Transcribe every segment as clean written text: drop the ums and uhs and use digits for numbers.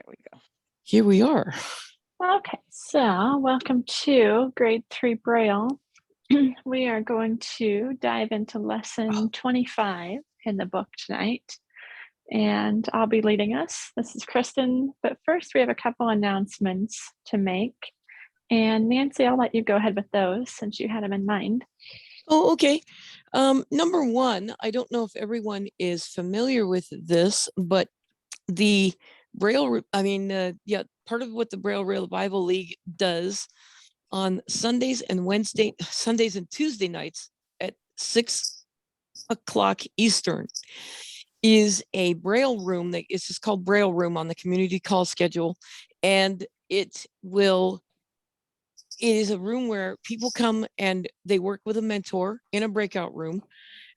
There we go. Here we are. Okay, so welcome to grade 3 Braille. We are going to dive into lesson 25 in the book tonight, and I'll be leading us. This is Kristen, but first we have a couple announcements to make. And Nancy, I'll let you go ahead with those since you had them in mind. Oh, okay. Number one, I don't know if everyone is familiar with this, but the Braille, part of what the Braille Revival League does on Sundays and Tuesday nights at 6 o'clock Eastern is a Braille room that is just called Braille Room on the community call schedule. And it is a room where people come and they work with a mentor in a breakout room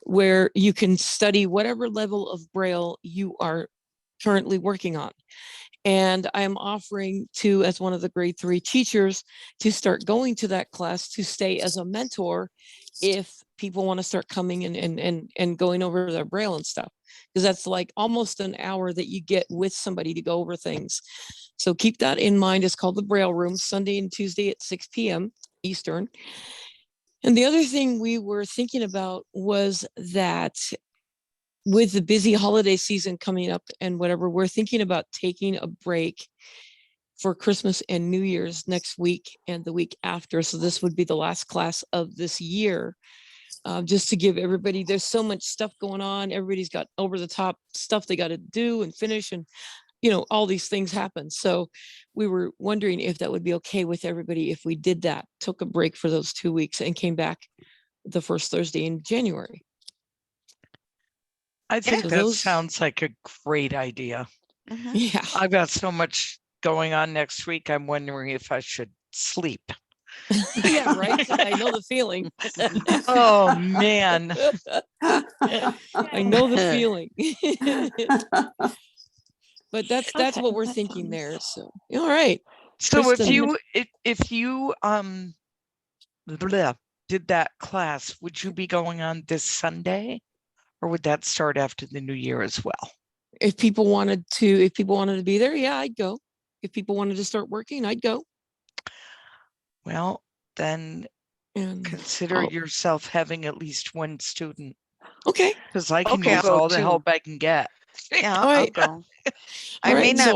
where you can study whatever level of Braille you are currently working on. And I'm offering to, as one of the grade 3 teachers, to start going to that class to stay as a mentor if people want to start coming and going over their Braille and stuff, because that's like almost an hour that you get with somebody to go over things. So keep that in mind. It's called the Braille Room, Sunday and Tuesday at 6 p.m. Eastern. And the other thing we were thinking about was that with the busy holiday season coming up and whatever, we're thinking about taking a break for Christmas and New Year's next week and the week after. So this would be the last class of this year, just to give everybody, there's so much stuff going on. Everybody's got over the top stuff they got to do and finish, and all these things happen. So we were wondering if that would be okay with everybody if we did that, took a break for those 2 weeks and came back the first Thursday in January. I think that sounds like a great idea. Mm-hmm. Yeah. I've got so much going on next week. I'm wondering if I should sleep. Yeah, right. I know the feeling. Oh, man. I know the feeling. But that's what we're thinking there. So, all right. So Kristen. if you did that class, would you be going on this Sunday? Or would that start after the new year as well? If people wanted to be there, yeah, I'd go. If people wanted to start working, I'd go. Well, then consider yourself having at least one student. Okay. Because I can use all the help I can get. Yeah, I'll go. I may not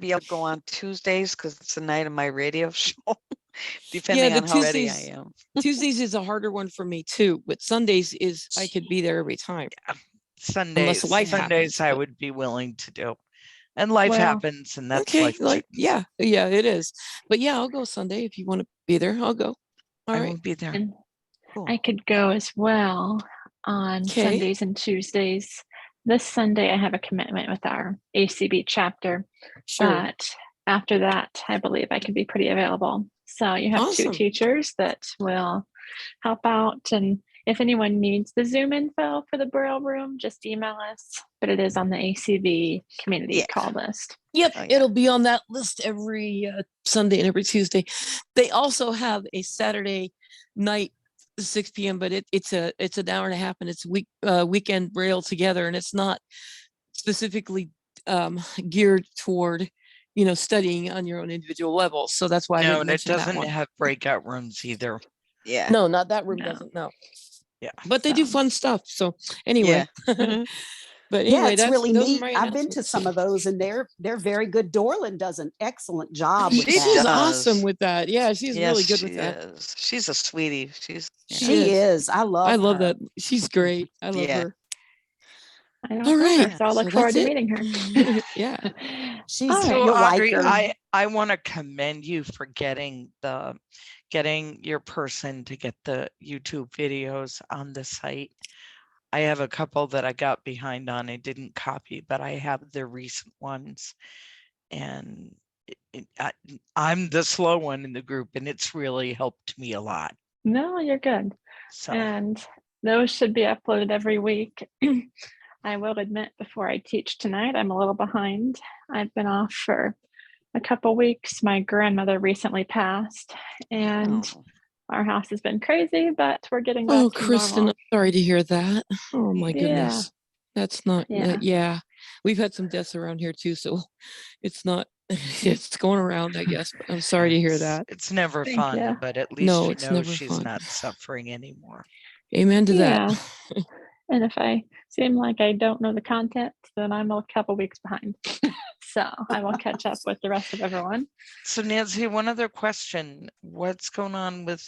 be able to go on Tuesdays because it's the night of my radio show. Depending on how ready I am. Tuesdays is a harder one for me too, but Sundays is I could be there every time. Yeah. Sundays I would be willing to do. And life happens, and that's okay. Yeah, it is. But yeah, I'll go Sunday if you want to be there. I'll go. I will be there. Cool. I could go as well on Sundays and Tuesdays. This Sunday I have a commitment with our ACB chapter. Sure. But after that, I believe I can be pretty available. So you have 2 teachers that will help out. And if anyone needs the Zoom info for the Braille Room, just email us. But it is on the ACB community call list. Yep, it'll be on that list every Sunday and every Tuesday. They also have a Saturday night, 6 p.m., but it's an hour and a half, and it's weekend Braille together, and it's not specifically geared toward studying on your own individual level. So that's why and it doesn't have breakout rooms either. Yeah. No, not that room doesn't. No. Yeah. But they do fun stuff. So anyway. Yeah. But anyway, it's really neat. I've been to some of those, and they're very good. Dorland does an excellent job with that. She's awesome with that. Yeah, she's really good with that. She's a sweetie. She is. I love that. She's great. I love her. All right. So I'll look forward to meeting her. Yeah. She's Audrey, I want to commend you for getting your person to get the YouTube videos on the site. I have a couple that I got behind on. I didn't copy, but I have the recent ones. And I'm the slow one in the group, and it's really helped me a lot. No, you're good. So. And those should be uploaded every week. I will admit, before I teach tonight, I'm a little behind. I've been off for a couple weeks. My grandmother recently passed, and our house has been crazy, but we're getting back to Kristen, normal. I'm sorry to hear that. Oh my goodness. That's not, Yeah. yeah. We've had some deaths around here too, so it's not, it's going around, I guess. But I'm sorry to hear that. It's never Thank fun, you. but at least No, you it's know never she's fun. not suffering anymore. Amen to that. And if I seem like I don't know the content, then I'm a couple weeks behind. So I will catch up with the rest of everyone. So Nancy, one other question. What's going on with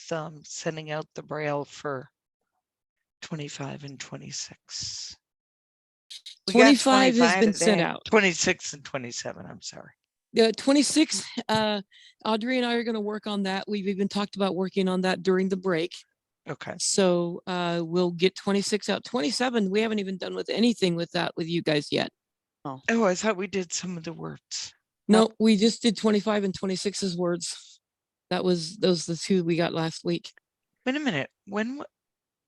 sending out the Braille for 25 and 26? 25 has been sent out. 26 and 27, I'm sorry. 26, Audrey and I are going to work on that. We've even talked about working on that during the break. Okay. So we'll get 26 out. 27, we haven't even done with anything with that with you guys yet. Oh, I thought we did some of the words. No, we just did 25 and 26's words. Those the two we got last week. Wait a minute.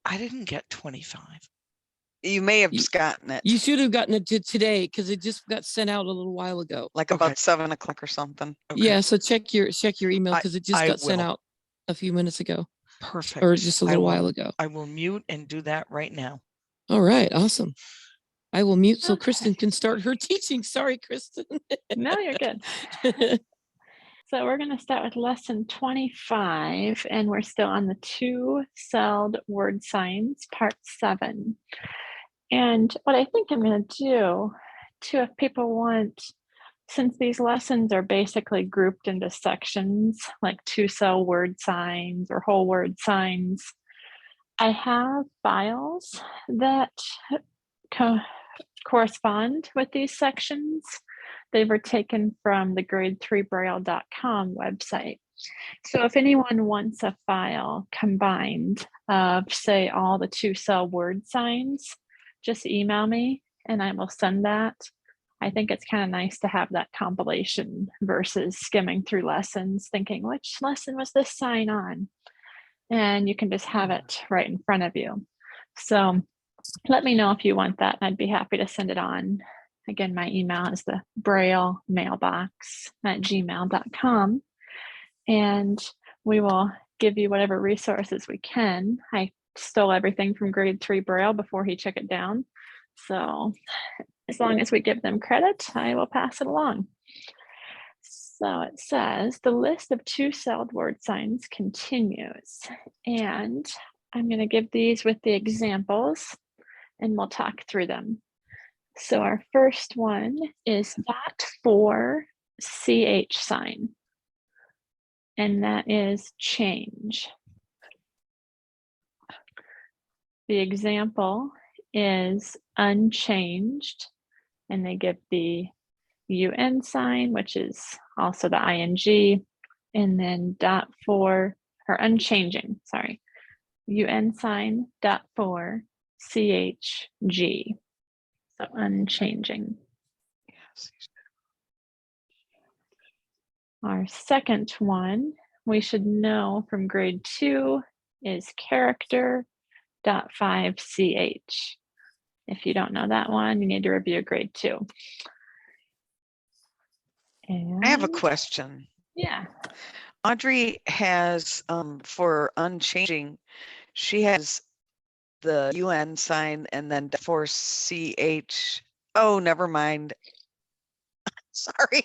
I didn't get 25. You may have just gotten it. You should have gotten it today because it just got sent out a little while ago. Like about 7 o'clock or something. Okay. Yeah, so check your email because it just got sent out a few minutes ago. Perfect. Or just a little while ago. I will mute and do that right now. All right, awesome. I will mute so Kristen can start her teaching. Sorry, Kristen. No, you're good. So we're going to start with lesson 25, and we're still on the two-celled word signs, part 7. And what I think I'm going to do, too, if people want, since these lessons are basically grouped into sections, like two-cell word signs or whole word signs, I have files that correspond with these sections. They were taken from the grade3braille.com website. So if anyone wants a file combined of, say, all the two-cell word signs, just email me and I will send that. I think it's kind of nice to have that compilation versus skimming through lessons thinking, which lesson was this sign on? And you can just have it right in front of you. So let me know if you want that, and I'd be happy to send it on. Again, my email is the Braille mailbox at gmail.com. And we will give you whatever resources we can. I stole everything from grade 3 Braille before he took it down. So as long as we give them credit, I will pass it along. So it says the list of two-celled word signs continues. And I'm going to give these with the examples and we'll talk through them. So our first one is .4 CH sign. And that is change. The example is unchanged, and they give the UN sign, which is also the ing, and then .4 or unchanging, sorry, UN sign .4 CHG, so unchanging. Our second one we should know from grade 2 is character .5 CH. If you don't know that one, you need to review grade 2. And I have a question. Yeah. Audrey has, for unchanging, she has the UN sign and then for CH. Oh, never mind. Sorry.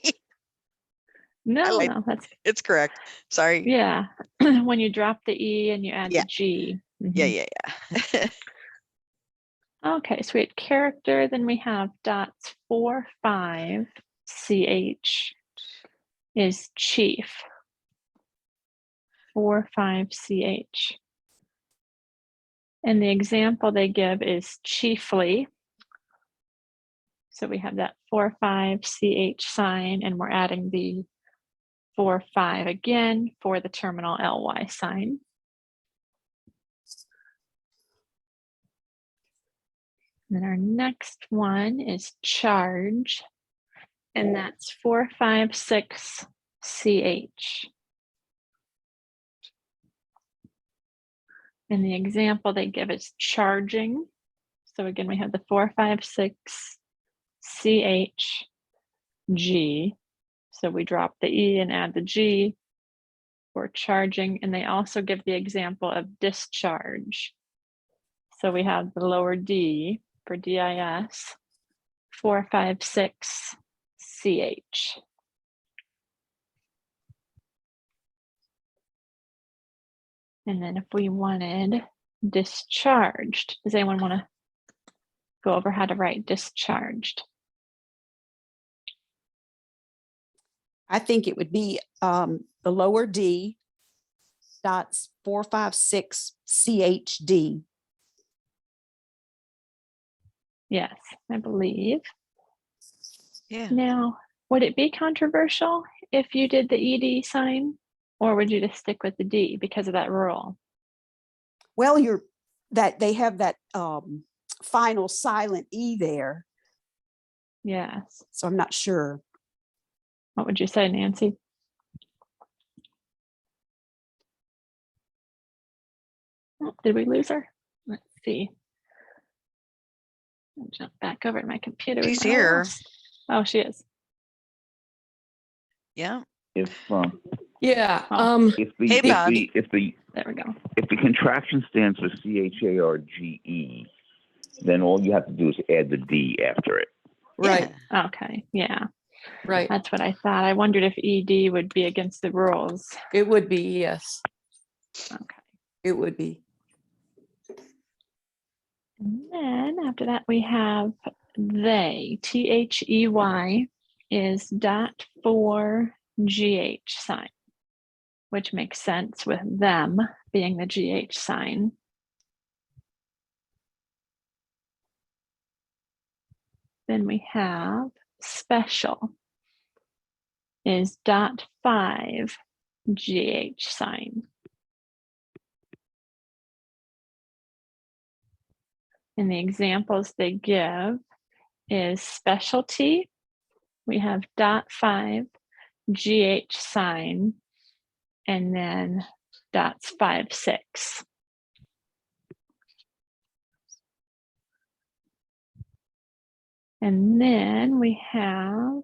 No, that's it's correct. Sorry. Yeah. When you drop the E and you add the G. Yeah. Okay, so we had character, then we have dots 4, 5, CH is chief. 4, 5, CH. And the example they give is chiefly. So we have that 4, 5, CH sign, and we're adding the 4, 5 again for the terminal LY sign. Then our next one is charge, and that's 4, 5, 6, CH. And the example they give is charging. So again, we have the 4, 5, 6, CH, G. So we drop the E and add the G for charging. And they also give the example of discharge. So we have the lower D for DIS, 456 CH. And then if we wanted discharged, does anyone want to go over how to write discharged? I think it would be the lower D dots 456 CHD. Yes, I believe. Yeah. Now, would it be controversial if you did the ED sign, or would you just stick with the D because of that rule? Well, they have that final silent E there, Yes. so I'm not sure. What would you say, Nancy? Oh, did we lose her? Let's see. I'll jump back over to my computer. We She's might have here. lost- Oh, she is. Yeah. If Yeah. Oh. if the Hey, if Bob. the if the There we go. if the contraction stands for CHARGE, then all you have to do is add the D after it. Right. Yeah. Okay. Yeah, Right. that's what I thought. I wondered if ED would be against the rules. It would be, yes. Okay. It would be. And then after that, we have they, THEY is dot for GH sign, which makes sense with them being the GH sign. Then we have special is dot 5 GH sign. And the examples they give is specialty. We have dot 5 GH sign, and then dots 5, 6. And then we have,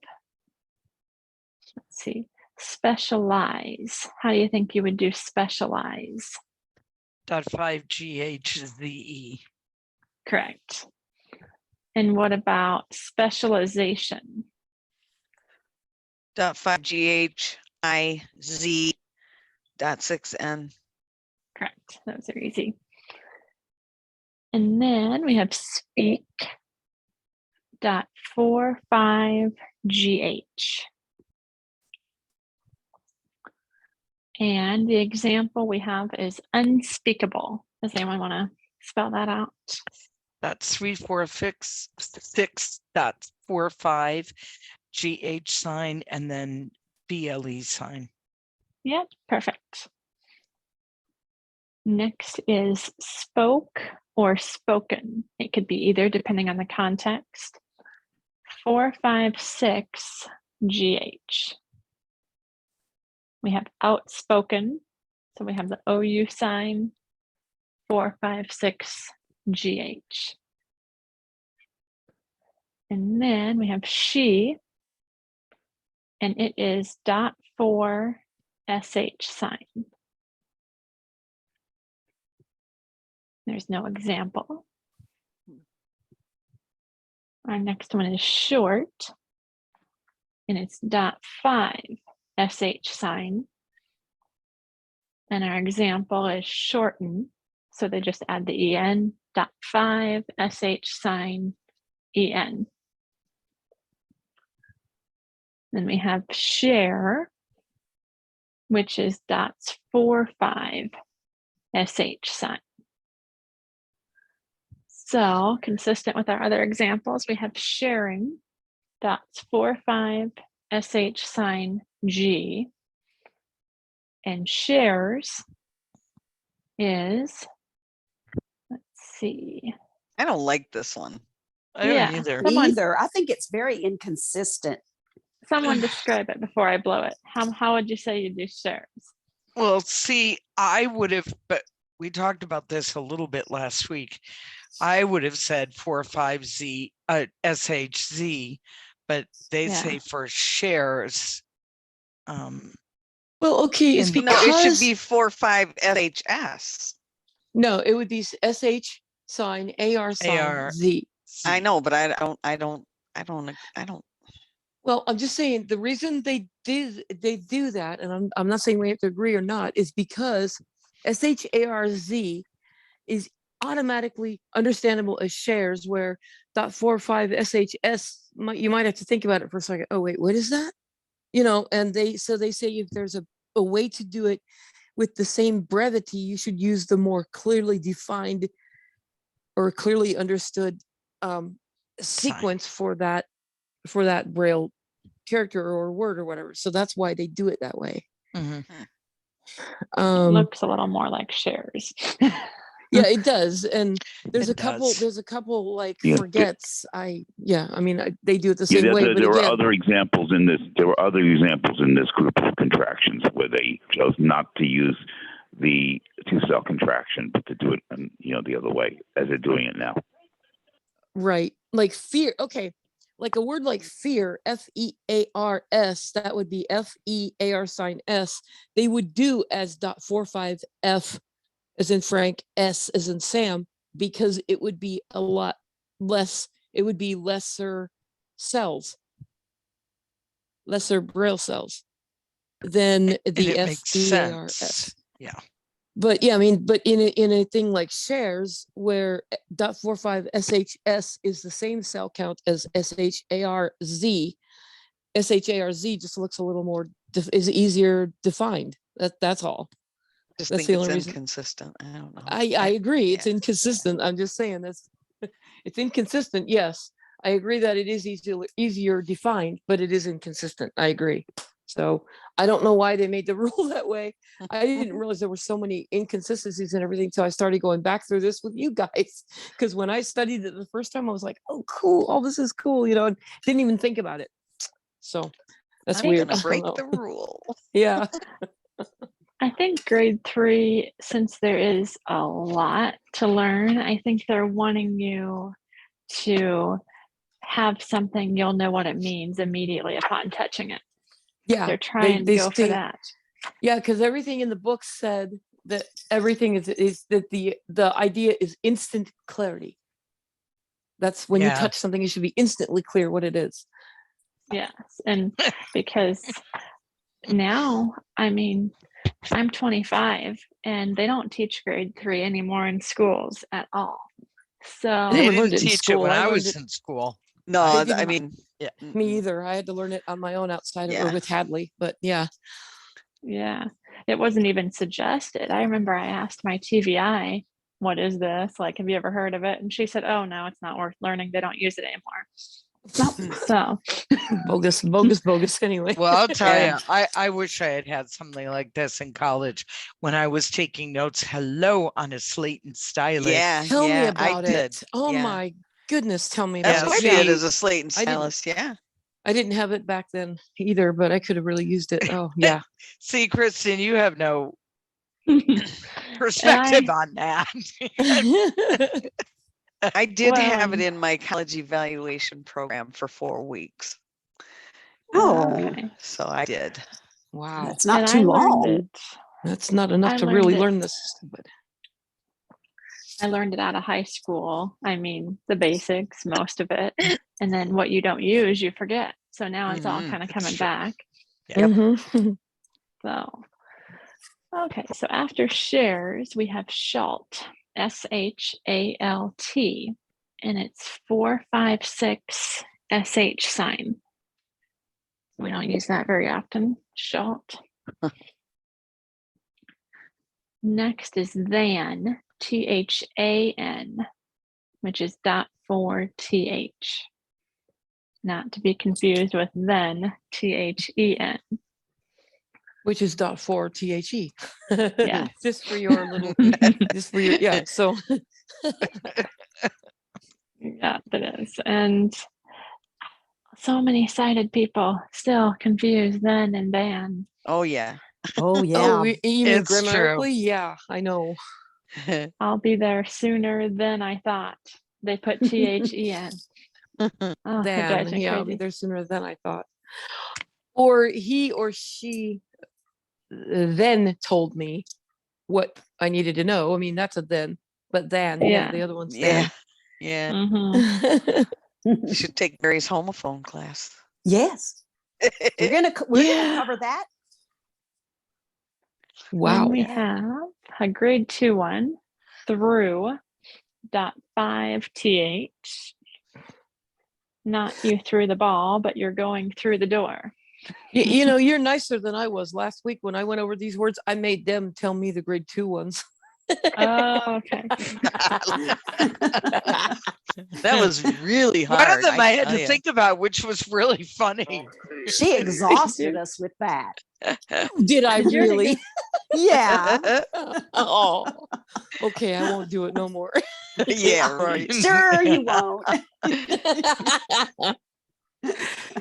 let's see, specialize. How do you think you would do specialize? .5 GHZE. Correct. And what about specialization? .5 GHIZ .6N. Correct. Those are easy. And then we have speak dot 4, 5 GH. And the example we have is unspeakable. Does anyone want to spell that out? That's 346.45 GH sign and then BLE sign. Yep, perfect. Next is spoke or spoken. It could be either depending on the context. 456 GH. We have outspoken, so we have the OU sign, 456 GH. And then we have she, and it is dot 4 SH sign. There's no example. Our next one is short, and it's dot 5 SH sign. And our example is shorten, so they just add the EN, dot 5 SH sign, EN. Then we have share, which is dots 4, 5 SH sign. So consistent with our other examples, we have sharing, dots 4, 5 SH sign G, and shares is, let's see. I don't like this one. I don't Yeah. either. Someone- Either. I think it's very inconsistent. Someone describe it before I blow it. How would you say you do shares? Well, see, I would have, but we talked about this a little bit last week. I would have said 4-5Z, SHZ, but they Yeah. say for shares. Well, okay, it's In- No, it should because be 4-5 SHS. no, it would be SH sign, AR sign, AR. Z. I know, but I don't. Well, I'm just saying the reason they do that, and I'm not saying we have to agree or not, is because SHARZ is automatically understandable as shares, where .45 SHS you might have to think about it for a second. Oh wait, what is that? And they say if there's a way to do it with the same brevity, you should use the more clearly defined or clearly understood sequence for that Braille character or word or whatever. So that's why they do it that way. It looks a little more like shares. Yeah, it does. And there's It a couple does. like Yeah, forgets. They do it the same Yeah, way. But there were again, other examples in this. There were other examples in this group of contractions where they chose not to use the two-cell contraction, but to do it, the other way as they're doing it now. right, like fear. Okay, like a word like fear, FEARS. That would be FEAR sign S. They would do as .45 F as in Frank, S as in Sam, because it would be a lot less. It would be lesser cells, lesser Braille cells than the FEARS. Yeah. But yeah, but in a thing like shares, where .45 SHS is the same cell count as SHARZ, SHARZ just looks a little more is easier defined. That's all. Just That's think the it's only reason. inconsistent. I don't know. I agree. It's inconsistent. I'm just saying it's inconsistent. Yes, I agree that it is easier defined, but it is inconsistent. I agree. So I don't know why they made the rule that way. I didn't realize there were so many inconsistencies and everything until I started going back through this with you guys. Because when I studied it the first time, I was like, "Oh, cool! All this is cool," and didn't even think about it. So that's I'm weird. gonna break the rule. Yeah. I think grade 3, since there is a lot to learn, I think they're wanting you to have something you'll know what it means immediately upon touching it. Yeah. They're trying to go for that. Yeah, because everything in the book said that everything is that the idea is instant clarity. That's when you touch something, it should be instantly clear what it is. Yes. And because now, I'm 25 and they don't teach grade 3 anymore in schools at all. So They never learned didn't it in teach it school. when I learned was it. in school. No, Yeah. Me either. I had to learn it on my own outside or with Hadley, but yeah. Yeah, it wasn't even suggested. I remember I asked my TVI, what is this? Like, have you ever heard of it? And she said, oh, no, it's not worth learning. They don't use it anymore. So bogus anyway. Well, I'll tell you, I wish I had had something like this in college when I was taking notes. Hello on a slate and stylus. Yeah, tell me about it. Oh my goodness, tell me That's about what it. I did as a slate and stylus. I didn't have it back then either, but I could have really used it. Oh yeah. See, Kristen, you have no perspective on that. I did have it in my college evaluation program for 4 weeks. Okay. So I did. Wow. That's not too long. That's not enough to really learn the system, but I learned it out of high school. The basics, most of it. And then what you don't use, you forget. So now it's all kind of coming back. Yep. So, okay. So after shares, we have SHALT, SHALT, and it's 456 SH sign. We don't use that very often. SHALT. Next is THAN, THAN, which is .4TH. Not to be confused with then, THEN. Which is .4THE. Yeah. Just for your little, yeah. So. Yeah, that is. And so many sighted people still confuse then and than. Oh, yeah. Oh, yeah. Oh, you mean It's grammatically? true. Yeah, I know. I'll be there sooner than I thought. They put THEN. Oh, that drives me yeah, I'll crazy. be there sooner than I thought. Or he or she then told me what I needed to know. That's a then, but then, yeah, the other one's then. Yeah. Mhm. You should take Barry's homophone class. Yes, we're gonna Yeah. cover that. Wow. Then we Yeah. have a grade 2 one through .5th. Not you threw the ball, but you're going through the door. You know, you're nicer than I was last week when I went over these words. I made them tell me the grade 2 ones. Oh, okay. That was really One hard. of them I had tell to ya. think about, which was really funny. She exhausted us with that. Did I Did you already really? Yeah, Oh, okay. I won't do it no more. Yeah, right. sure you won't.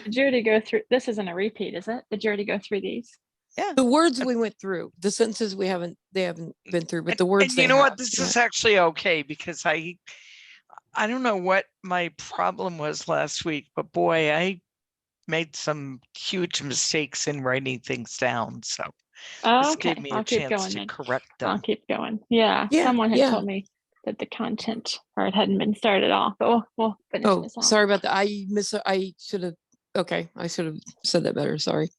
Did you already go through? This isn't a repeat, is it? Did you already go through these? Yeah. The words we went through, the sentences they haven't been through, but the words And you they know what? have, This yeah. is actually okay because I don't know what my problem was last week, but boy, I made some huge mistakes in writing things down. So this Okay, gave me I'll a keep chance going to then. correct I'll them. keep going. Yeah, Yeah, someone had yeah. told me that the content part hadn't been started off, but we'll finish Oh, this off. sorry about that. I should have. Okay, I should have said that better. Sorry.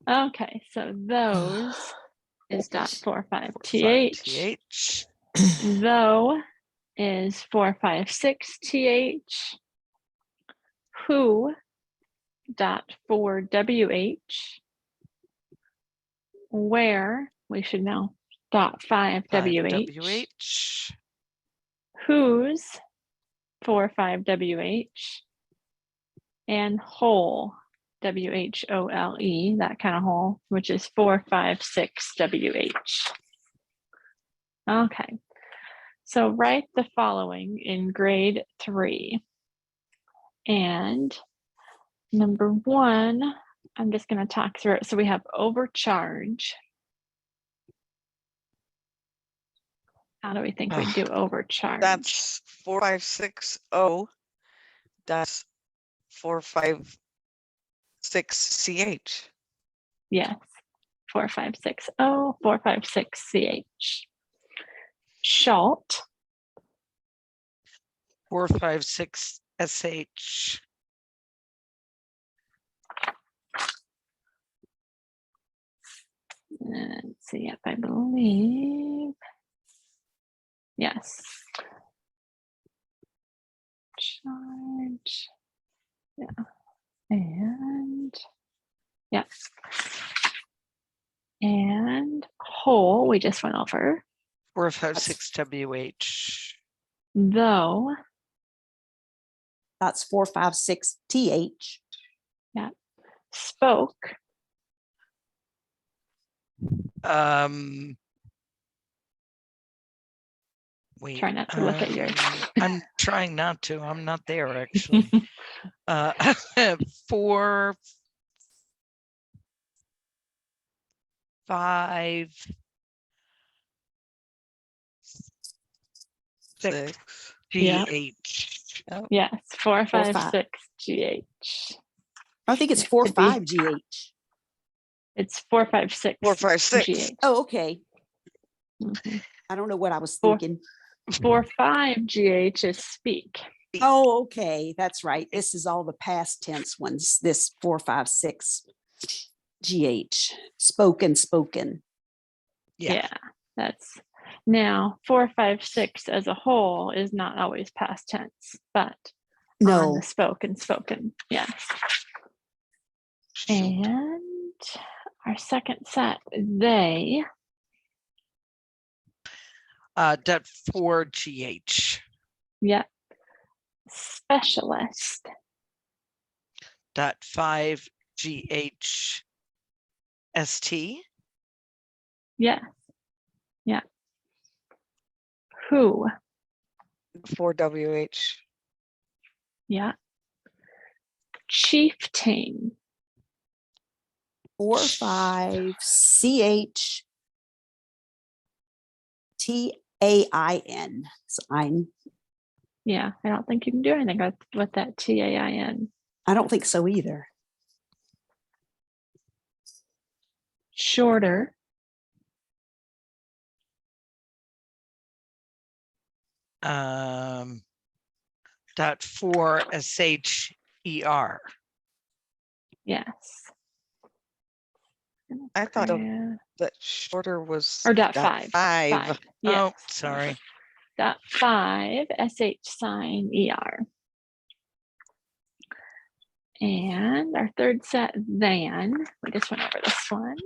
Okay, so those is .45th. TH. Though is 456th. Who .4wh. Where we should know .5wh. WH. Whose 45wh. And whole WHOLE, that kind of whole, which is 456wh. Okay, so write the following in grade 3. And number 1, I'm just going to talk through it. So we have overcharge. How do we think we do overcharge? That's 4560. That's 456ch. Yes, 4560, 456ch. Shalt. 456 SH. Let's see if I believe. Yes. Charge. Yeah. And yes. And whole, we just went over. 456 WH. Though. That's 456th. Yeah. Spoke. Wait. Try not to look at yours. I'm trying not to. I'm not there actually. 4 5 6 Yeah. GH. Oh. Yes, 456 GH. I think it's It could be. 45GH. It's 456 456. GH. Oh, okay. Mhm. I don't know what I was Four- thinking. 45 GH is speak. Oh, okay. That's right. This is all the past tense ones. This 456GH. Spoken. Yeah. That's now 456 as a whole is not always past tense, but on No. the spoken. Yes. Shoot. And our second set, they. Dot 4 GH. Yeah. Specialist. Dot 5 GH ST. Yeah. Yeah. Who. 4WH. Yeah. Chieftain. 45CH TAIN. Sign. Yeah, I don't think you can do anything with that TAIN. I don't think so either. Shorter. .4 SHER. Yes. I thought Yeah. that shorter was Or .5. .5. Yes. Oh, sorry. .5 SH sign ER. And our third set, than. We just went over this one.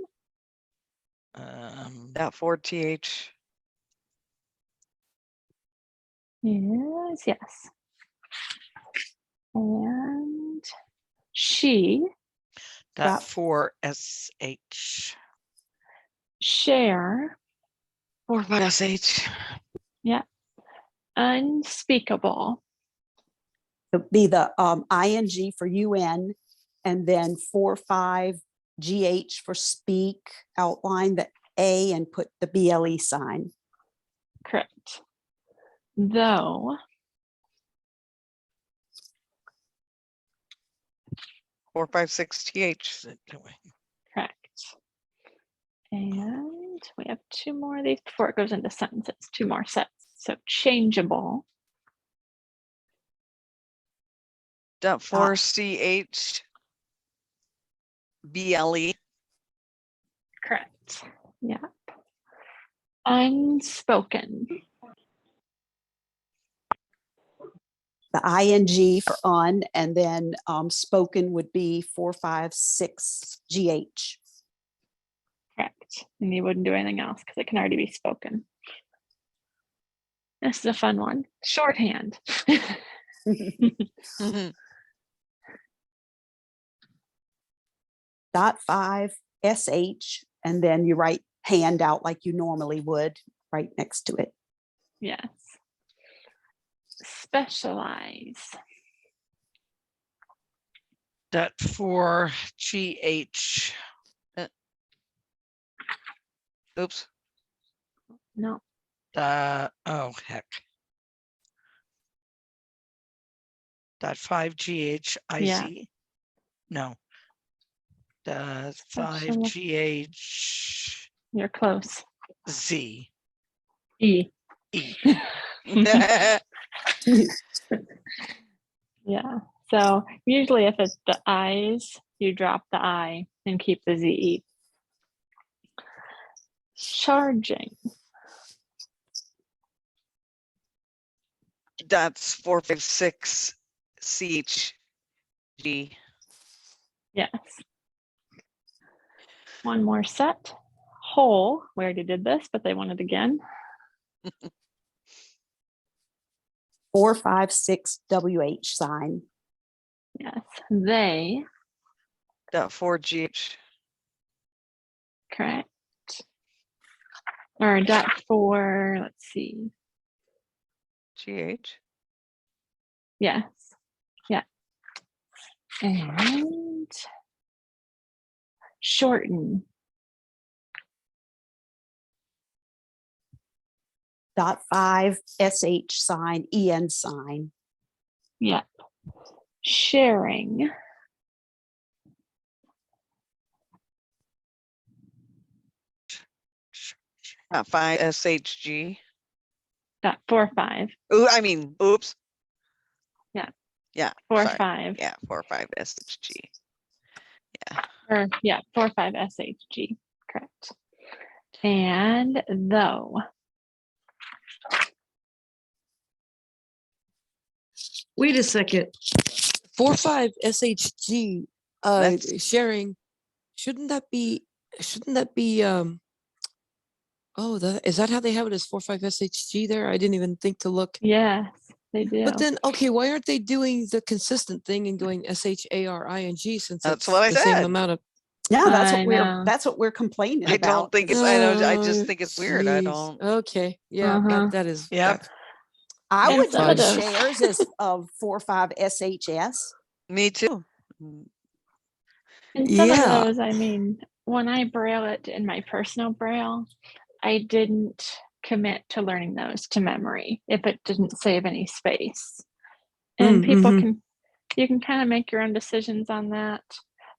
.4 TH. Yes. And she, .4 SH. share, 4 SH. yeah, unspeakable, It'd be the ing for UN, and then 4-5 GH for speak, outline the A and put the BLE sign. correct. Though, 4, 5, 6 TH. correct. And we have two more of these before it goes into sentences, two more sets. So changeable, .4 CH BLE. correct. Yeah. Unspoken, The ing for un, and then spoken would be 4-5 6 GH. correct. And you wouldn't do anything else because it can already be spoken. This is a fun one. Shorthand. .5 SH, and then you write hand out like you normally would right next to it. Yes. Specialize, .4 GH. Oops. no, Oh heck. .5 GH IZ. Yeah. No. .5 Special- GH you're close. Z. E. E. Yeah. So usually if it's the I's, you drop the I and keep the ZE. Charging, That's 4, 5, 6 CH G. yes. One more set. Whole, we already did this, but they want it again. 4-5 6 WH sign. Yes. They, .4 GH. correct. Or .4, let's see. GH. Yes. Yeah. And shorten, .5 SH sign, EN sign. yeah. Sharing, .5 SHG. .45, Ooh, I mean, oops. Yeah. Yeah. 4, sorry. 5. Yeah, 4, 5 SHG. Yeah. Or yeah, 4, 5 SHG, correct. And though, Wait a second. 4-5 SHG That's- sharing. Shouldn't that be oh, is that how they have it as 4-5 SHG there? I didn't even think to look. yes, they do. But then, okay, why aren't they doing the consistent thing and going SHARING since That's it's what I the same said. amount of? No, I know. that's what we're complaining I about. don't think it's, I know, I just think it's weird. I geez. don't. Okay, yeah, Uh-huh. that is. Yep. that's- I would Instead put of- shares as of 4-5 SHS. Me too. Instead Yeah. of those, I mean, when I braille it in my personal braille, I didn't commit to learning those to memory if it didn't save any space. And people you can kind of make your own decisions on that.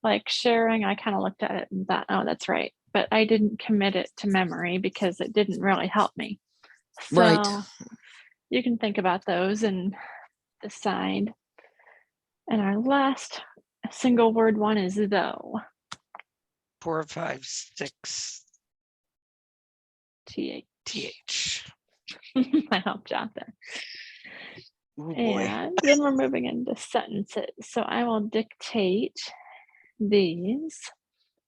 Like sharing, I kind of looked at it and thought, oh, that's right. But I didn't commit it to memory because it didn't really help me. So Right. you can think about those and decide. And our last single word one is though. 4, 5, 6 TH. th. I helped you out there. Oh boy. And then we're moving into sentences. So I will dictate these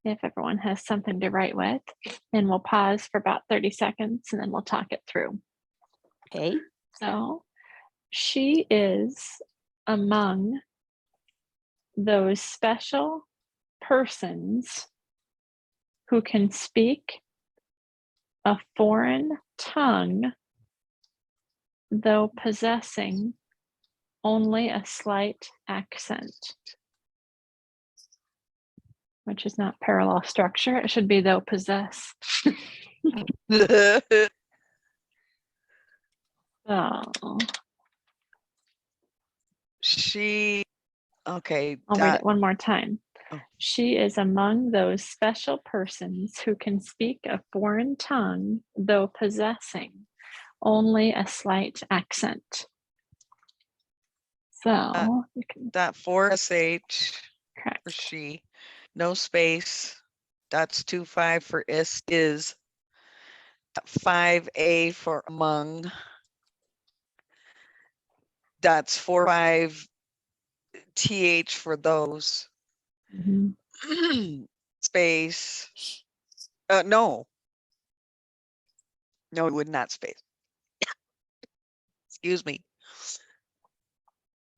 if everyone has something to write with, and we'll pause for about 30 seconds and then we'll talk it through. Okay. So she is among those special persons who can speak a foreign tongue, though possessing only a slight accent, which is not parallel structure. It should be though possess. Oh, She, okay. I'll read it one more time. Oh. She is among those special persons who can speak a foreign tongue, though possessing only a slight accent. So you can Dot 4 sh correct. for she, no space. That's 2-5 for is. 5a for among. That's 4-5 th for those. Mhm. Space. No. No, it would not space. Excuse me.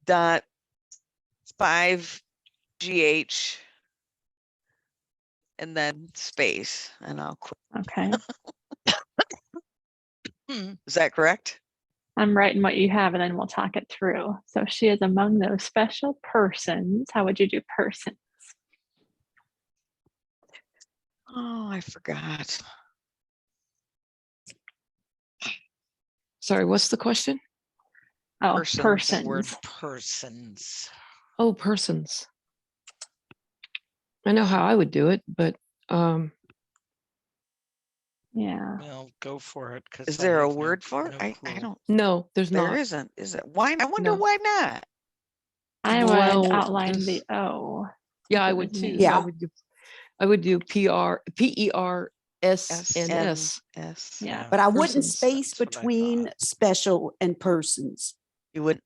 Dot 5 gh and then space, and I'll quit. Okay. Is that correct? I'm writing what you have and then we'll talk it through. So she is among those special persons. How would you do persons? Oh, I forgot. Sorry, what's the question? Oh, Persons. The persons. word persons. Oh, persons. I know how I would do it, but Yeah. Well, go for it. Because Is there a word for it? I don't. no, there's There not. isn't. Is it? Why? I wonder No. why not. I would Well, outline there's- the O. Yeah, if I it would was too. me. Yeah. I would do PERSNS. S. Yeah. But I wouldn't Persons. space That's what I between thought. special and persons. You would.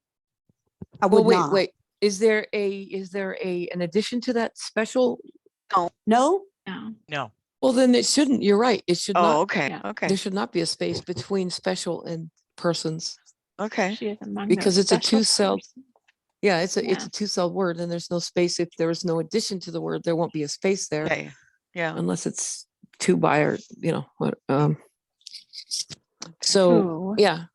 I Well, would not. wait. Is there an addition to that special? No, No. No. Well, then it shouldn't. You're right. It should Oh, not. okay. Yeah. Okay. There should not be a space between special and persons. Okay. She is among Because those it's a special two-cell- persons. Yeah, it's a Yeah. two-cell word, and there's no space. If there is no addition to the word, there won't be a space there Okay. Yeah. unless it's two by or what. So Who? yeah,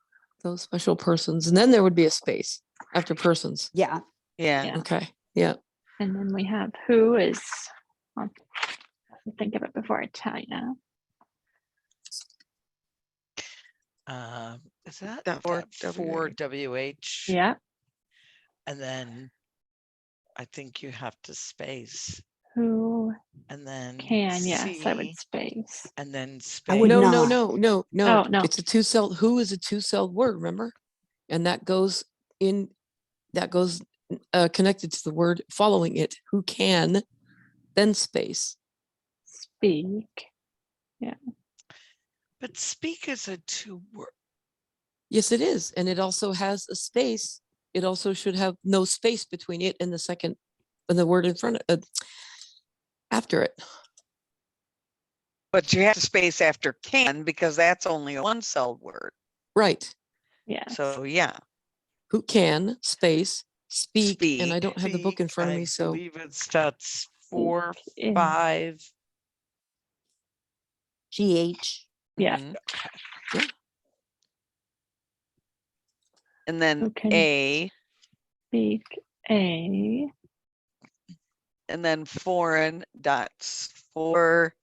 those special persons, and then there would be a space after persons. yeah, Yeah. Yeah. Okay. Yeah. And then we have who is, I'll think of it before I tell you. Is that That for that for WH? Yeah. And then I think you have to space. Who And then can? Yes, I would C, space. and then space. I would No. not. Oh, no. It's a two-cell. Who is a two-celled word? Remember, and that goes in. That goes connected to the word following it. Who can, then space. Speak. But speak is a 2-word. Yes, it is, and it also has a space. It also should have no space between it and the second, and the word in front of after it. But you have to space after can because that's only a 1-celled word. Right. Yeah. So yeah. Who can space speak? And I Speak. don't have the book in front of me, I so believe it's that's 4, is- 5. GH. Yeah. Mhm. Okay. And Who then can a, speak a and then foreign dots for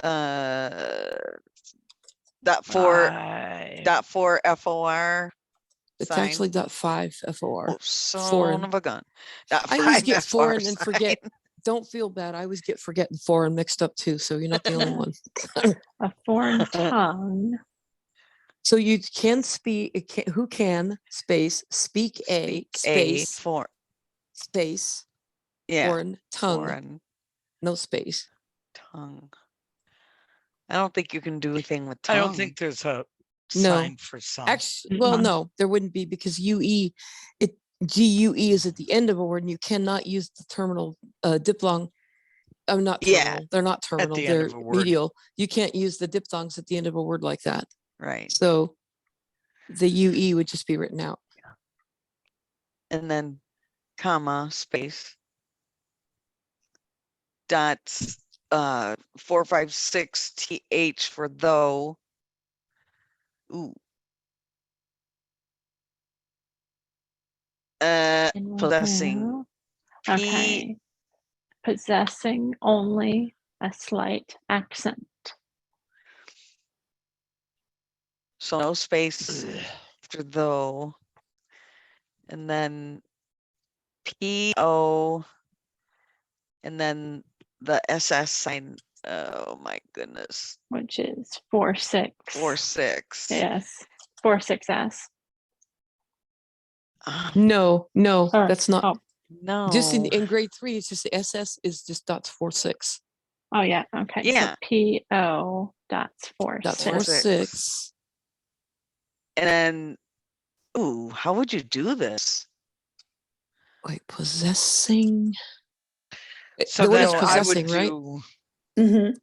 dot 4 5. dot 4 FOR. it's sign. actually .5 FOR. Oh, son foreign. of a gun. Dot I always 5 get FR foreign and forget. sign. Don't feel bad. I always get forgetting foreign mixed up too. So you're not the only one. a foreign tongue. So you can speak, who can space, speak a space, for space, yeah foreign tongue, foreign no space. tongue. I don't think you can do anything with tongue. I don't think there's a No. sign for some. Actually, well, no, there wouldn't be because GUE is at the end of a word and you cannot use the terminal diphthong. I'm not terminal. Yeah, They're not terminal. the end They're of a word. medial. You can't use the diphthongs at the end of a word like that. right. So the UE would just be written out. And then comma space dots 456 th for though. Ooh. And we'll Possessing. have- Okay. Possessing only a slight accent. So no space after though. And then PO. And then the SS sign. Oh my goodness. Which is 4-6. 4-6. Yes. 4-6S. No, Or- that's not. Oh, No. Just in grade 3, it's just the SS is just dots 4-6. oh yeah. Okay. Yeah. So PO dots 4-6. Dots 4-6. And then, ooh, how would you do this? Wait, possessing. So The word then is I possessing, would right? do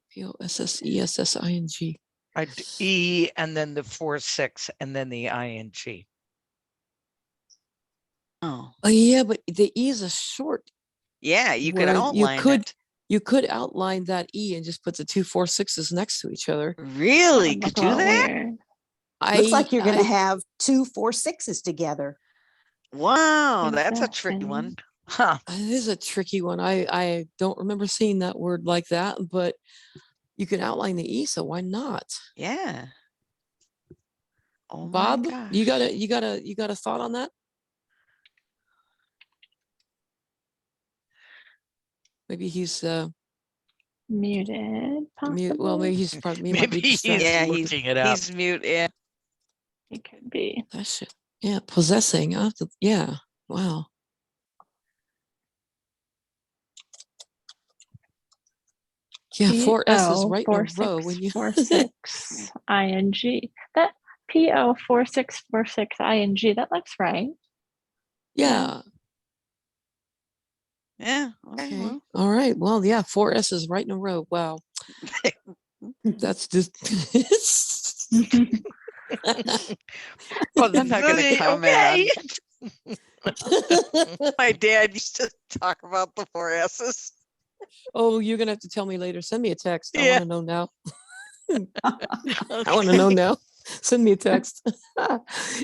POSSESSING. I'd do E and then the 4-6 and then the ing. Oh, Oh yeah, but the E is a short. yeah, you could word. outline it. You could outline that E and just put the 2 4-6s next to each other. Really? That Could would look do a little that? weird. Looks like you're going to I- have 2 4-6s together. Wow, that's a tricky one. Huh. It is a tricky one. I don't remember seeing that word like that, but you can outline the E, so why not? Yeah. Oh my Bob, gosh. you got a thought on that? Maybe he's Muted. mute. Well, maybe he's probably might be Maybe he's distracted. Yeah, looking it up. he's mute. Yeah. It could be. That shit. Yeah, possessing. Yeah. Wow. Yeah, 4 S's right in a row when you 46 ing. That PO 4646 ing. That looks right. Yeah. Yeah. Okay. Okay. Well, All right. Well, yeah, 4 S's right in a row. Wow. That's just Well, I'm not gonna comment okay. my dad used to talk about the 4 S's. Oh, you're gonna have to tell me later. Send me a text. I Yeah. want to know now. I want to know now. Send me a text.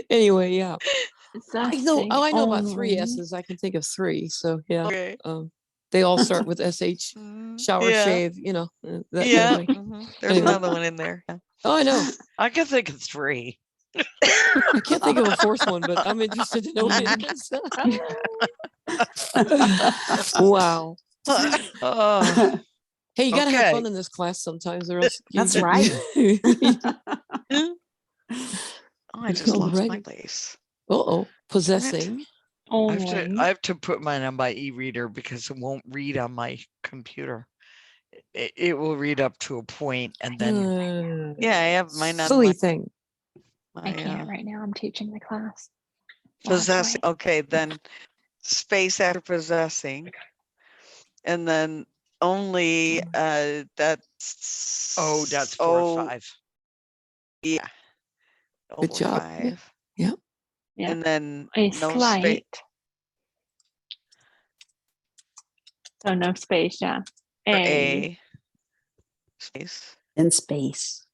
Anyway, yeah. I know. Oh, I know about 3 S's. I can think of 3. So yeah. Okay. They all start with SH. Shower, Yeah. shave. You know. That Yeah. kind of way. There's Anyway. another one in there. Yeah. Oh, I know. I can think of 3. I can't think of a 4th one, but I'm interested to know what it is. Wow. Oh, Hey, you gotta have Okay. fun in this class sometimes, or else. That's right. Oh, I just lost my Alrighty. place. Uh-oh. Possessing. Only. I have to put mine on my e-reader because it won't read on my computer. It will read up to a point and then Yeah, I have mine on Silly my, thing. I can't right now. I'm teaching the class. possessing. Wait. Okay, then space after possessing, and then only that's that's 4 or 5. Yeah. Good Over job. 5. Yeah. Yeah. And then A no slight. space. So no space. Yeah. A space. In space.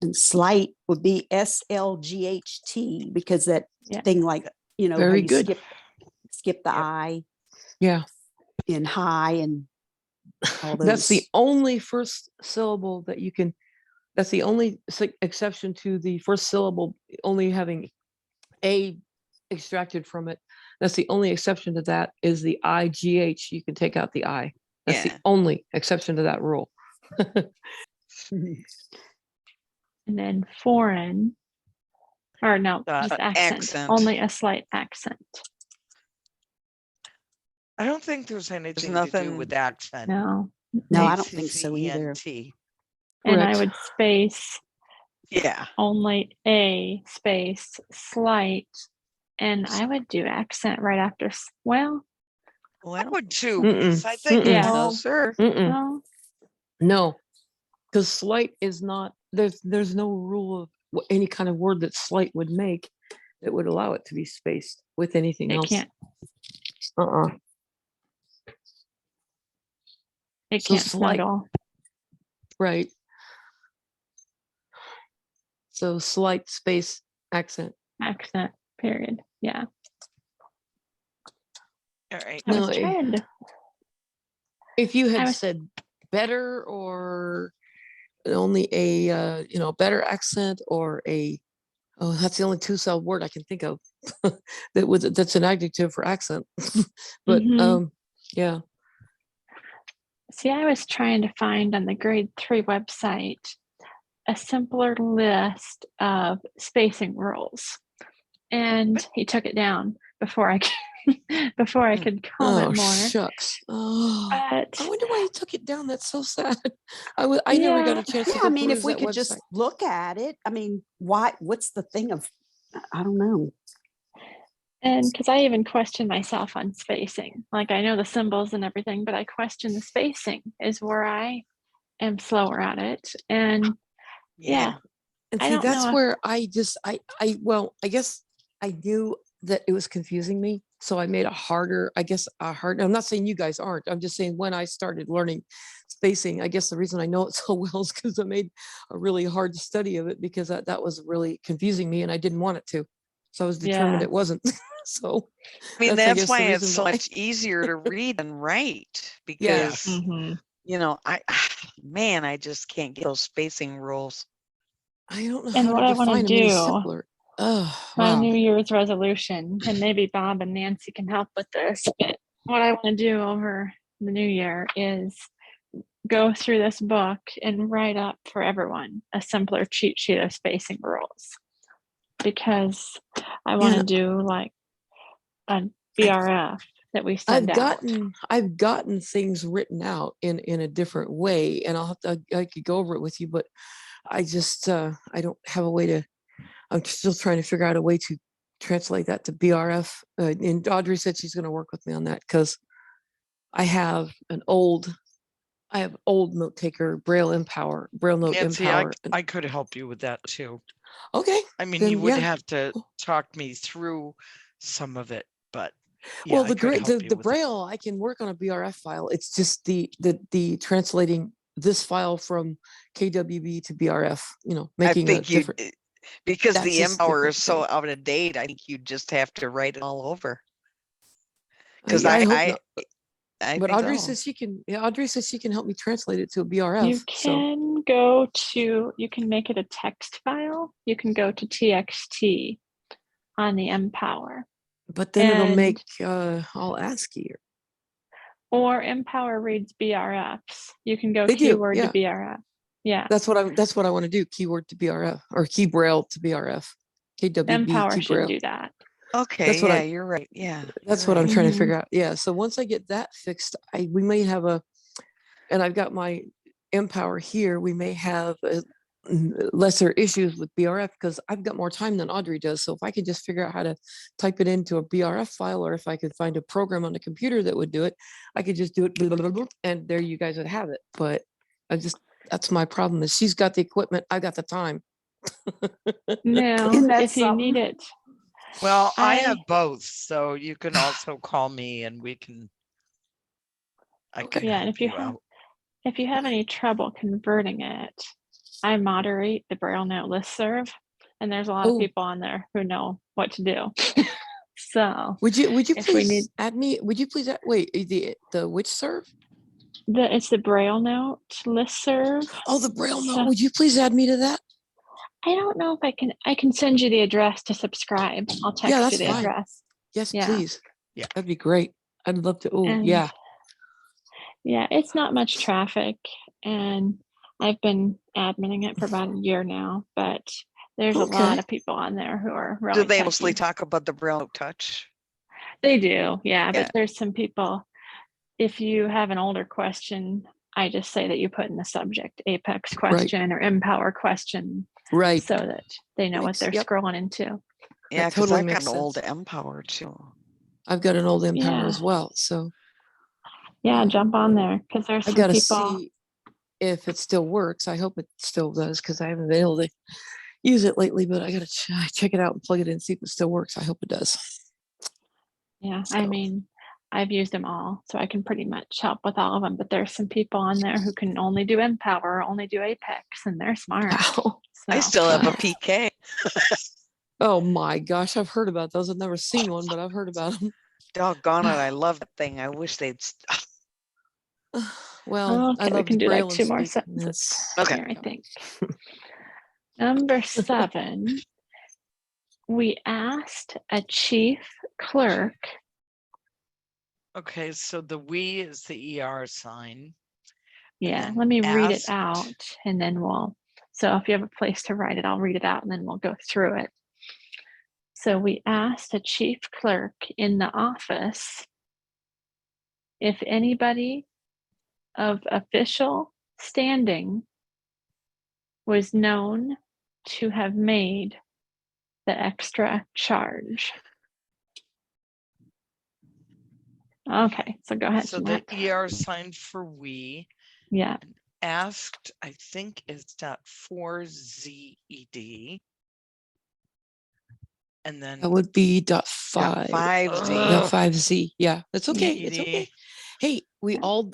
And slight would be SLGHT because that Yeah. thing like, you know, how Very you good. skip the Yep. I Yeah. in high and all those. That's the only first syllable that you can. That's the only exception to the first syllable only having A extracted from it. That's the only exception to that is the IGH. You can take out the I. That's Yeah. the only exception to that rule. and then foreign, or no, just accent, accent. only a slight accent. I don't think there's anything to do nothing- with accent. No. No, I don't think so either. ACCENT. And I Correct. would space Yeah. only a space slight, and I would do accent right after. Well, I Well, would too, because I think Yeah. no, sir. well, No, because slight is not, there's no rule of any kind of word that slight would make that would allow it to be spaced with anything it else. can't. It So can't slight. snuggle. Right. So slight space accent. Accent. Period. Yeah. all right. I was No, trying to. if you had was- said better or only a better accent or that's the only two-cell word I can think of that's an adjective for accent. But Mhm. yeah. See, I was trying to find on the grade 3 website a simpler list of spacing rules, and he took it down before I before I could comment more. Shucks. Oh, But I wonder why he took it down. That's so sad. I never got Yeah. a chance to Yeah, go I mean, if peruse we that could website. just look at it, I mean, what's the thing of, I don't know. And because I even question myself on spacing, like I know the symbols and everything, but I question the spacing is where I am slower at it. And yeah, And I see, don't that's know if- where I guess I knew that it was confusing me. So I made a hard, I'm not saying you guys aren't. I'm just saying when I started learning spacing, I guess the reason I know it so well is because I made a really hard study of it because that was really confusing me and I didn't want it to. So I was determined Yeah. it wasn't. So I mean, I that's guess, why the it's reason so why. much easier to read and write Yeah. because, Mhm. man, I just can't get those spacing rules. I don't know And how what to I wanna define them any do- simpler. Oh, my wow. New Year's resolution, and maybe Bob and Nancy can help with this, but what I want to do over the new year is go through this book and write up for everyone a simpler cheat sheet of spacing rules, because I want to do like a BRF that we send out. I've gotten things written out in a different way, and I could go over it with you, but I just I don't have a way to. I'm still trying to figure out a way to translate that to BRF. And Audrey said she's going to work with me on that because I have old note taker Braille Note Nancy, Empower. I could help you with that too. Okay. I mean, then you would yeah. have to talk me through some of it, but yeah, Well, I could help you the with that. Braille, I can work on a BRF file. It's just the translating this file from KWB to BRF, making a different. Because That's the just the Empower is so complicated. out of date, I think you just have to write it all over. Because Yeah, I hope I not. But think Audrey so. says she can. Yeah, Audrey says she can help me translate it to a BRF. You can go to, you can make it a text file. You can go to TXT on the Empower, But then it'll and- make all ASCII. or Empower reads BRFs. You can go They do, keyword yeah. to BRF. Yeah, That's what I want to do. Keyword to BRF or key Braille to BRF. KWB Empower key should Braille. do that. Okay, That's what yeah, I- you're right. Yeah, That's you're what I'm right. trying to Mhm. figure out. Yeah. So once I get that fixed, we may have and I've got my Empower here. We may have lesser issues with BRF because I've got more time than Audrey does. So if I could just figure out how to type it into a BRF file, or if I could find a program on the computer that would do it, I could just do it, blah, blah, blah, blah, and there you guys would have it. But that's my problem is she's got the equipment, I got the time. Now, Isn't that if you need something? it, Well, I I- have both, so you can also call me and I Okay. can Yeah, and help if you you have- out. if you have any trouble converting it, I moderate the Braille Note listserv, and there's a lot Oh. of people on there who know what to do. So Would you if we please need- add me? Would you please wait, the which serve? it's the Braille Note listserv. Oh, the Braille So- note. Would you please add me to that? I don't know if I can send you the address to subscribe. I'll text you that's the fine. address. Yes, Yeah. please. Yeah. That'd be great. I'd love to. Oh, And- yeah. Yeah, it's not much traffic, and I've been adminning it for about a year now, but there's a lot of people on there who are really Do they mostly techie. talk about the Braille touch? They do, yeah, but there's some people, if you have an older question, I just say that you put in the subject Apex question or Empower question, Right. so that they know what they're scrolling into. Yeah, because totally I've got makes an old sense. Empower too. I've got an old Empower as well, so yeah, jump on there because there's I some gotta people. see if it still works. I hope it still does because I haven't been able to use it lately, but I gotta check it out and plug it in, see if it still works. I hope it does. Yeah, I mean, I've used them all, so I can pretty much help with all of them. But there's some people on there who can only do Empower, only do Apex, and they're smart. Wow. I still have a PK. Oh my gosh, I've heard about those. I've never seen one, but I've heard about them. Doggone it, I love that thing. I wish they'd stop. Well, I Okay, we love can do Braille like and 2 more speak. sentences Okay. here, I think. Number 7, we asked a chief clerk. Okay, so the we is the ER sign. Yeah, let me read it out and then so if you have a place to write it, I'll read it out and then we'll go through it. So we asked a chief clerk in the office if anybody of official standing was known to have made the extra charge. Okay, so go ahead. So the ER sign for we. Yeah. Asked, I think is .4ZED. And then that would be .5. .5Z. Yeah, that's okay. It's okay. Hey,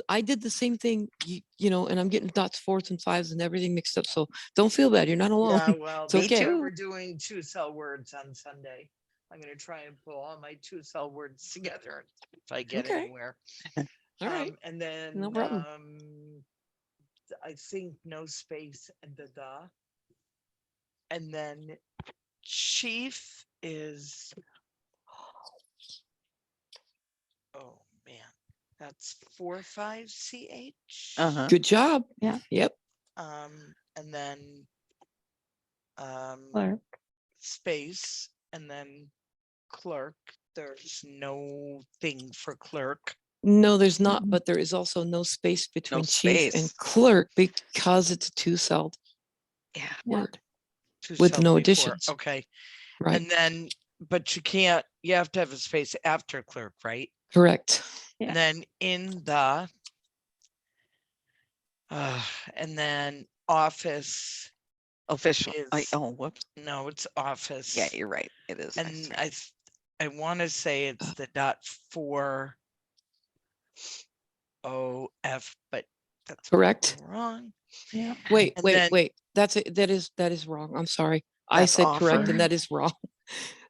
I did the same thing, you know, and I'm getting dots, 4s and 5s and everything mixed up. So don't feel bad. You're not alone. Yeah, well, it's okay. We're doing 2-cell words on Sunday. I'm going to try and pull all my 2-cell words together if I get anywhere. All right. And then no problem. I think no space and the. And then chief is, oh man, that's 4-5CH. Good job. Yeah. Yep. And then clerk. Space and then clerk. There's no thing for clerk. No, there's not, but there is also no space between chief and clerk because it's a 2-celled word with no additions. Okay. Right. And then, but you have to have a space after clerk, right? Correct. Yeah. And then in the, and then office. Official. Whoops. No, it's office. Yeah, you're right. It is. And I want to say it's the .4 OF, but that's correct. Wrong. Yeah. Wait. That is wrong. I'm sorry. I said correct and that is wrong.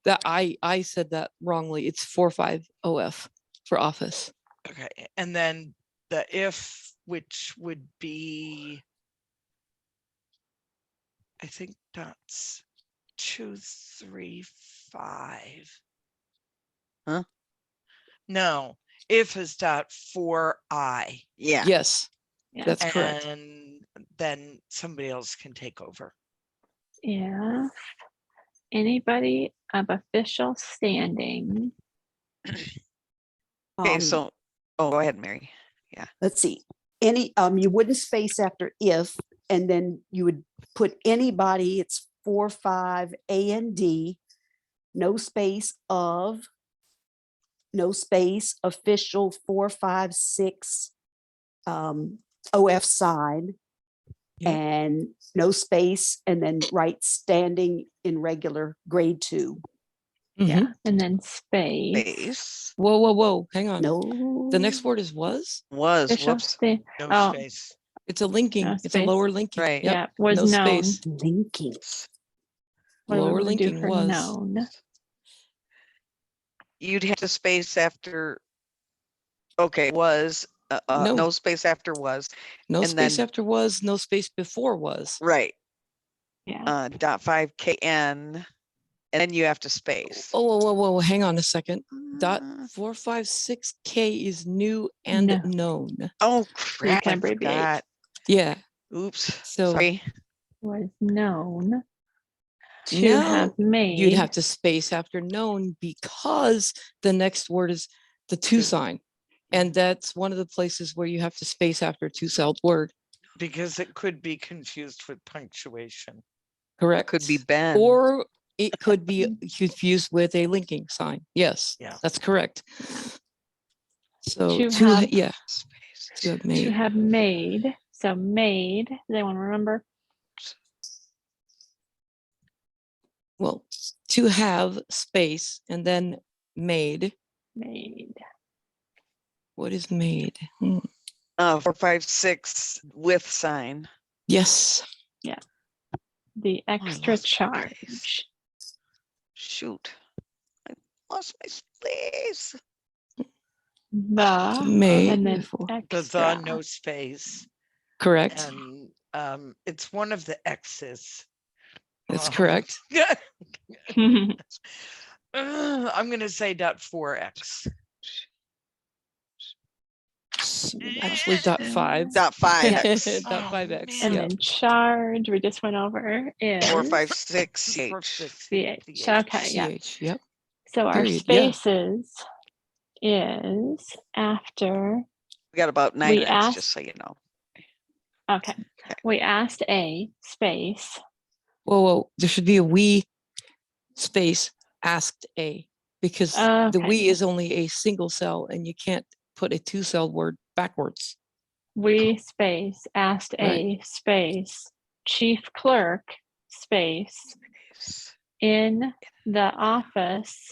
That I said that wrongly. It's 4-5 OF for office. Okay. And then the if, which would be, I think that's 2, 3, 5. Huh? No, if is .4I. Yeah. Yes. That's correct. And then somebody else can take over. Yeah. Anybody of official standing. Okay, so go ahead, Mary. Yeah. Let's see. You wouldn't space after if, and then you would put anybody. It's 4-5 A and D, no space of, no space official 4-5-6 OF side. Yep. And no space, and then write standing in regular grade 2. Yeah, and then space. Whoa. Hang on. No. The next word is was. Whoops. No space. It's a linking. No it's a lower linking. Right. Yep. Yeah. Was no known. Space. Linking. Lower linking was. Known. You'd have to space after. Okay. Was. No space after was. No space after was. No space before was. Right. Yeah. .5 KN. And then you have to space. Whoa. Hang on a second. .456K is new and known. Oh, crap. I forgot. Yeah. Oops. So Sorry. Was known to now have made. you'd have to space after known because the next word is the to sign. And that's one of the places where you have to space after a two-celled word. Because it could be confused with punctuation. Correct. Could be Ben. Or it could be confused with a linking sign. Yes, Yeah. that's correct. So To to have- yeah, Space. to have To made. have made. So made. Does anyone remember? Well, to have space and then made. Made. What is made? 4, 5, 6 with sign. Yes. The I extra lost my place. charge. Shoot. I lost my place. To The made. and then before. The extra. no space. Correct. And it's one of the X's. That's correct. I'm going to say .4x. Actually, .5. Dot 5x. Yeah. Dot Oh, 5x. And Yeah. then charge, we just went over, is 4, 5, 6 CH. CH. Okay, yeah. CH. Yep. So our Period, yeah. spaces is after, We got about 9 We X, asked- just so you know. okay. We asked a space. Whoa. There should be a we space asked a because the Okay. we is only a single cell and you can't put a two-celled word backwards. We space asked a space chief clerk space in the office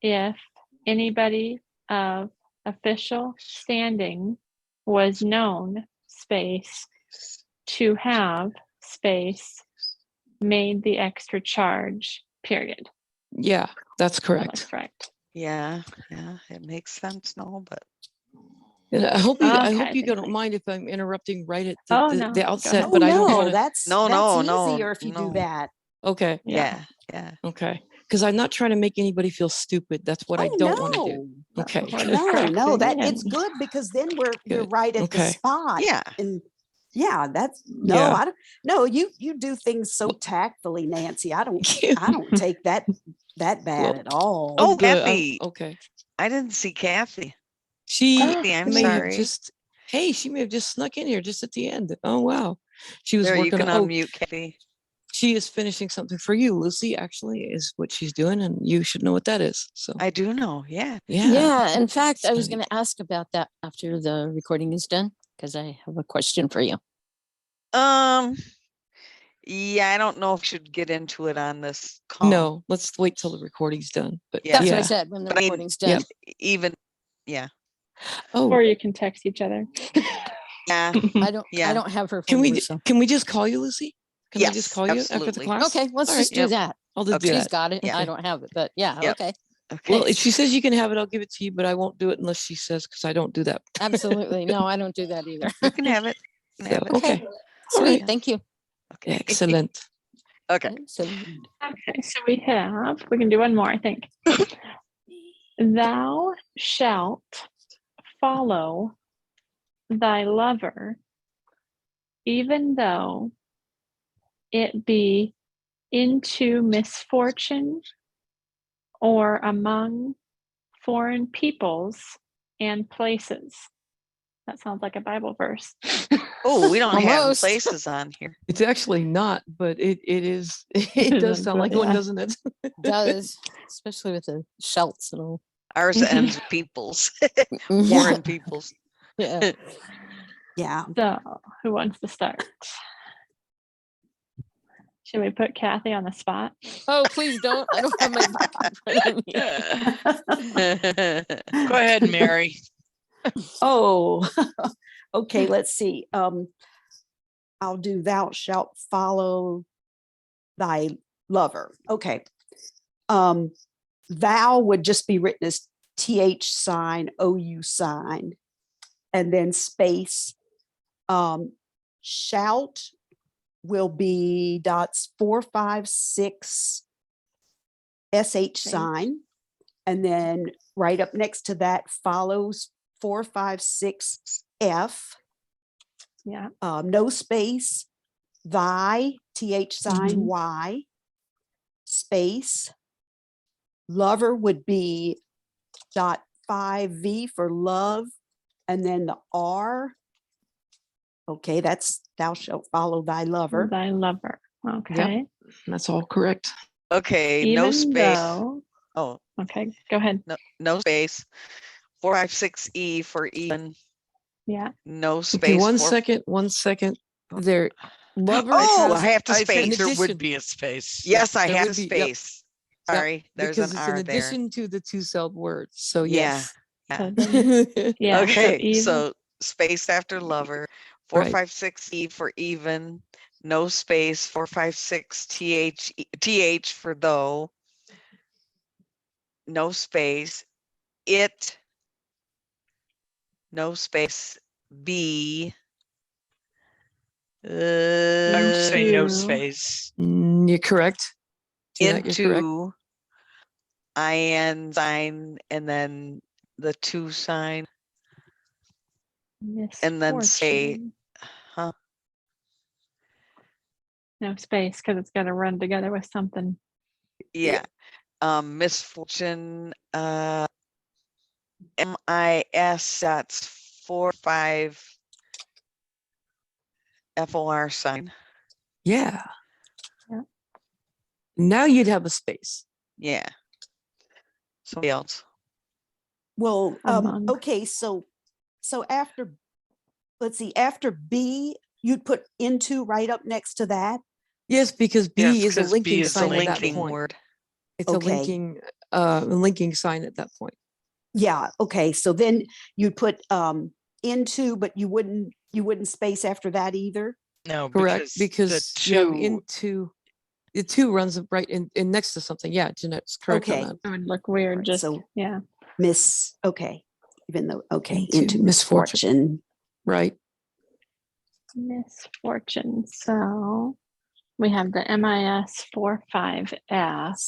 if anybody of official standing was known space to have space made the extra charge, period. Yeah, that's That correct. looks right. Yeah, it makes sense now, but And I hope you Okay, don't mind if I'm interrupting right at the, Oh, the, no, the go outset, ahead. Oh, but I don't no, want to. that's No, no, easier if you do no. that. Okay. Yeah. yeah. Okay. Because I'm not trying to make anybody feel stupid. That's what I Oh, don't want to do. That's Okay. what we're just No, correcting it's and- good because then we're Good. right at the Okay. spot. Yeah. And yeah, that's no, Yeah. I don't no, you do things so tactfully, Nancy. I don't take that bad Well, at all. Oh, good. Kathy. Okay. I didn't see Kathy. She Oh, I'm may have sorry. just, hey, she may have just snuck in here just at the end. Oh, wow. She was There, you working can on, unmute Kathy. she is finishing something for you, Lucy, actually, is what she's doing. And you should know what that is. So, I do know. Yeah. yeah. Yeah, in fact, I was Study. going to ask about that after the recording is done because I have a question for you. Yeah, I don't know if we should get into it on this call. No, let's wait till the recording's done. But Yeah. That's yeah. what I said when the But I mean, recording's Yep. done. Even, yeah. Oh, Or you can text each other. Yeah. I don't Yeah. have her can phone we, number, so. can we just call you, Lucy? Can we Yes, just call you after the absolutely. class? Okay, let's All just right, do yep. that. I'll just do She's that. got it. Yeah. I don't have it, but yeah, Yep. okay. Okay. Well, if she says you can have it, I'll give it to you, but I won't do it unless she says, because I don't do that. Absolutely. No, I don't do that either. You can have it. You can So, have it. okay. All Sweet. right. Thank you. Okay. Excellent. Okay. So Okay, so we can do one more, I think. Thou shalt follow thy lover, even though it be into misfortune or among foreign peoples and places. That sounds like a Bible verse. Oh, we don't have Almost. places on here. It's actually not, but it is. It does sound like one, Yeah. doesn't it? does, especially with the shelts and all. Ours ends with peoples, Yeah. foreign peoples. Yeah. Yeah. So, who wants to start? Should we put Kathy on the spot? Oh, please don't. I don't have my book in front of me. Go ahead, Mary. Oh, okay, let's see. I'll do thou shalt follow thy lover. Okay. Thou would just be written as TH sign, OU sign, and then space. Shout will be dots 4, 5, 6 SH sign. And then right up next to that follows 4, 5, 6 F. Yeah. No space, thy, TH sign, Mhm. Y, space. Lover would be .5V for love, and then the R. Okay, that's thou shalt follow thy lover. Thy lover. Okay. That's all correct. Okay, no Even space. though, Oh, okay, go ahead. no space. 456E for even. Yeah. No space. Okay, one second. There, lover Oh, has I have to I think space. there would addition. be a space. Yes, I there had would a be- yep. space. Sorry, there's because an it's R in there. addition to the two-celled words. So Yeah. yes. So then, yeah. Okay, even, so space after lover, Right. 456E for even, no space, 456 TH for though, no space, it, no space, be. I would say no Into- space. You're correct. Do that, you're correct. Into IN sign and then the 2 sign and then say, misfortune. huh? No space because it's got to run together with something. Yeah. Misfortune, MIS, that's 45 FOR sign. Yeah. Yeah. Now you'd have a space. Yeah. Somebody else. Well, Among. okay, so after, let's see, after B, you'd put into right up next to that. Yes, because B Yes, is a 'cause B linking is a sign at that Linking point. word. It's Okay. a linking sign at that point. Yeah, okay, so then you'd put into, but you wouldn't space after that either. No, Correct, because the you have two, into, the 2 runs right in next to something. Yeah, Jeanette's correct on Okay. that. It would look weird. Right, Just, so- yeah. Okay, even though, okay, Into into misfortune. Right. Misfortune. So we have the MIS 45F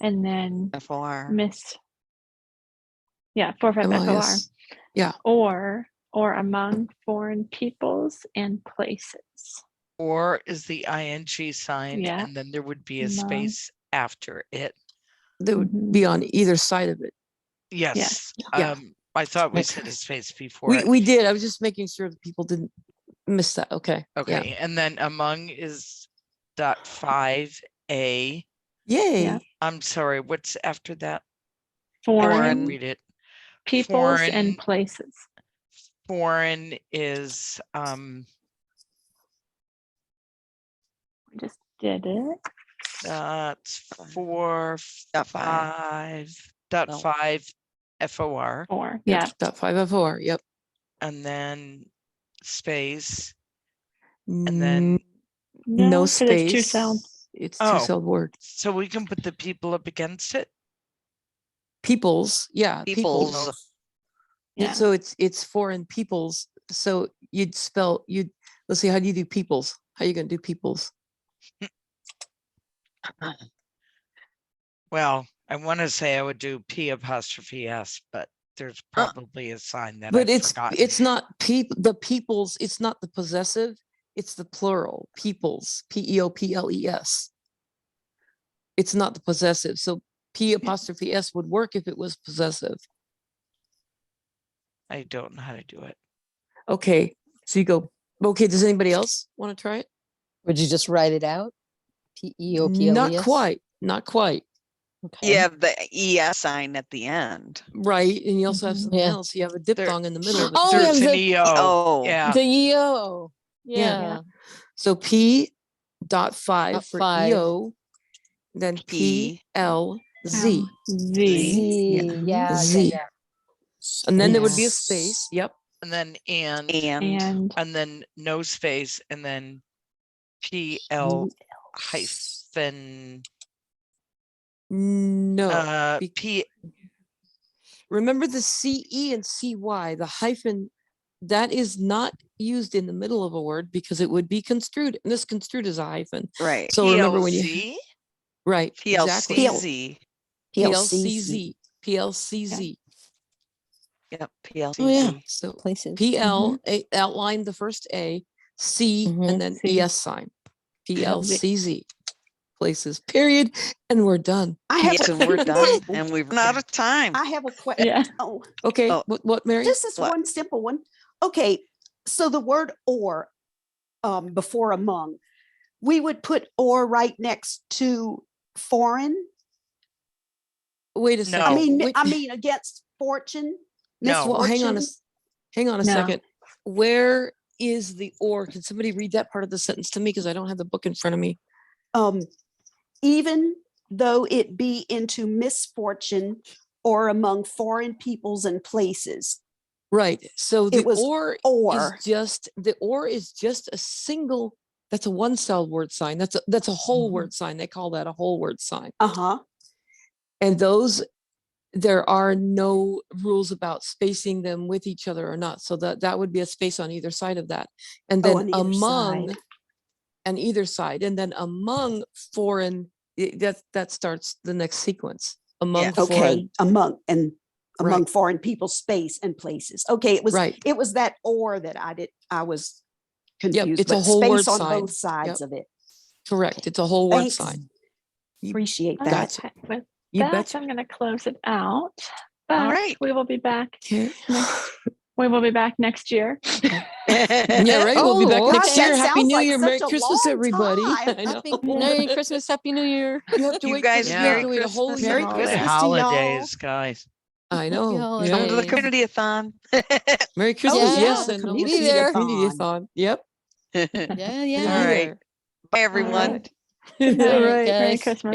and then FOR. Yeah, 45 FOR. MIS. Yeah. Or among foreign peoples and places. or is the ing sign, Yeah. and then there would be a Among. space after it. They would Mhm. be on either side of it. Yes. Yeah. I thought we Okay. said a space before it. We did. I was just making sure that people didn't miss that. Okay. Okay, and then among is .5A. Yay. Yeah. I'm sorry, what's after that? I Foreign can't read it. peoples foreign- and places. Foreign is I just did it. that's 4, Dot 5.5 FOR, Or Yep. yeah. .5 FOR. Yep. and then space, And and then no 'cause it's two space. sounds. It's Oh. 2-celled word. so we can put the people up against it. Peoples. Yeah. Peoples. Yeah. So it's foreign peoples. So let's see, how do you do peoples? How are you gonna do peoples? Well, I want to say I would do P'(S), but there's probably a sign that But I've forgotten. it's not the peoples, it's not the possessive, it's the plural, peoples, PEOPLES. It's not the possessive. So P'(S) would work if it was possessive. I don't know how to do it. Okay. So you go, okay, does anybody else want to try it? Would you just write it out? PEOPLES? Not quite. Not quite. Okay. Yeah, the ES sign at the end. Right. And you also have Mhm. something Yeah. else. You have a diphthong in the middle of it. Oh, too. There's yeah, an the- EO. Oh. Yeah. The EO. Yeah. Yeah. So P.5 for .5. EO, then P. PLZ. Z. Z. Yeah. Z. Yeah. And then there would be a Space. space. Yep. And then And and then no space, and then PL hyphen No. P. Remember the CE and CY, the hyphen, that is not used in the middle of a word because it would be construed, misconstrued as a hyphen. Right. So remember when you, PLZ? right, exactly. PLCZ. PLCZ. PLCZ. Yep, PLCZ. Oh yeah, so Places. PL outlined the first A, C, Mhm. and then C. ES sign. PLCZ. Places, period. And we're done. I have Yes, a, and we're done, and we've run out of time. I have a question. Yeah. Oh, Okay. Oh. What, Mary? just this What? one simple one. Okay, so the word or before among, we would put or right next to foreign. Wait a second. No. I mean against fortune. No. Well, hang on a No. second. Where is the or? Can somebody read that part of the sentence to me? Because I don't have the book in front of me. Even though it be into misfortune or among foreign peoples and places. Right. So the It was or or. is just a single, that's a one cell word sign. That's a whole Mhm. word sign. They call that a whole word sign. Uh-huh. And those, there are no rules about spacing them with each other or not. So that would be a space on either side of that. And then on either among side. and either side, and then among foreign, that starts the next sequence. Among Yeah. Okay, foreign. among foreign people, space and places. Okay, it was Right. that or that I was confused. it's a but whole space word on sign. both sides Yep. of it. Correct. It's a whole word Thanks. sign. Appreciate All that. right, with You that, betcha. I'm going to close it out. But right. we will be back. Okay. We will be back next year. Yeah, right. We'll be back Oh, next Gosh, year. that Happy sounds New like Year. such Merry a Christmas, long everybody. time. I know. Happy Merry Christmas, Happy New Year. You have to You wait guys, for, Merry you have to wait a whole Christmas year. Merry and Good Christmas all to y'all. holidays, guys. I know. Happy Come to the holidays. community-a-thon. Merry Christmas. yeah. Yes. the And We'll we'll be see you there. at Community-a-thon. Yep. Yeah, Gonna yeah. be All right. there. Bye, everyone. Good All night. right. Merry guys. Christmas.